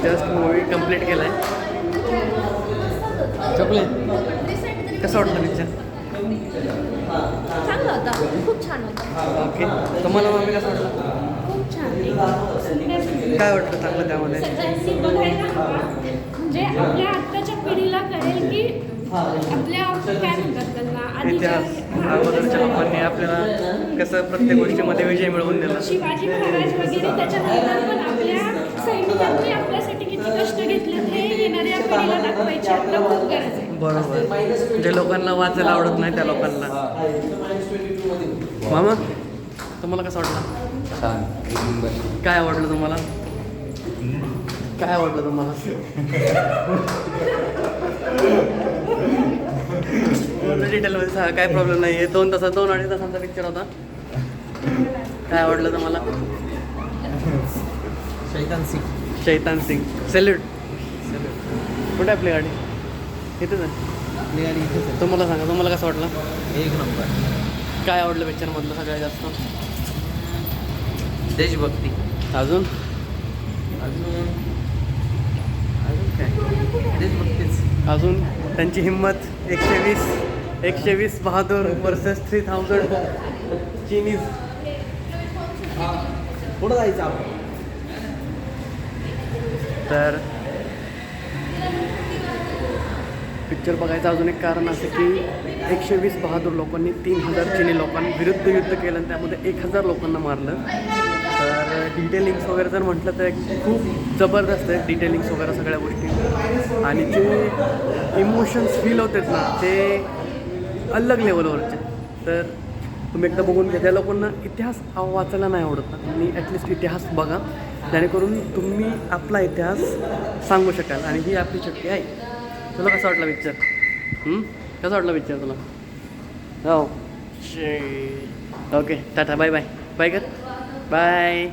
Just movie complete केला आहे. Chocolate कसं वाटलं पिक्चर? चांगला होता, खूप छान होता. ओके, तुम्हाला मम्मी कसं वाटलं? खूप छान. काय वाटलं चांगलं त्यामध्ये? सगळ्यांनी बघायला हवा, म्हणजे आपल्या आत्ताच्या पिढीला कळेल की आपल्या काय म्हणतात त्यांना इतिहास अगोदरच्या लोकांनी आपल्याला कसं प्रत्येक गोष्टीमध्ये विजय मिळवून दिला. शिवाजी महाराज वगैरे त्याच्यानंतर पण आपल्या सैनिकांनी आपल्यासाठी किती कष्ट घेतले हे येणाऱ्या पिढीला दाखवायची आता खूप गरज आहे. बरोबर, जे लोकांना वाचायला आवडत नाही त्या लोकांना. मामा तुम्हाला कसं वाटलं? छान. काय आवडलं तुम्हाला? काय आवडलं तुम्हाला? डिटेलमध्ये सांगा, काय प्रॉब्लेम नाही आहे. 2 तासात 2-2.5 तासांचा पिक्चर होता. काय आवडलं तुम्हाला? शैतान सिंग. सॅल्यूट. कुठे आपली गाडी? इथेच आहे. तुम्हाला सांगा, तुम्हाला कसं वाटलं? एक नंबर. काय आवडलं पिक्चरमधलं सगळ्यात जास्त? देशभक्ती. अजून अजून काय देशभक्तीच. अजून त्यांची हिंमत. 120 बहादूर वर्सेस 3000 चिनीज. पुढं जायचं आपण. तर पिक्चर बघायचं अजून एक कारण असं की 120 बहादूर लोकांनी 3000 चिनी लोकांविरुद्ध युद्ध केलं आणि त्यामध्ये 1000 लोकांना मारलं. तर डिटेलिंग्स वगैरे जर म्हटलं तर खूप जबरदस्त आहे डिटेलिंग्स वगैरे सगळ्या गोष्टी. आणि जे इमोशन्स फील होतात ना ते अलग लेवलवरचे. तर तुम्ही एकदा बघून घ्या. त्या लोकांना इतिहास वाचायला नाही आवडत ना, तुम्ही ॲटलिस्ट इतिहास बघा, जेणेकरून तुम्ही आपला इतिहास सांगू शकाल. आणि ही आपली शक्ती आहे. तुला कसा वाटला पिक्चर? कसा वाटला पिक्चर तुला? हो. Okay, tata, bye bye. Bye कर. बाय.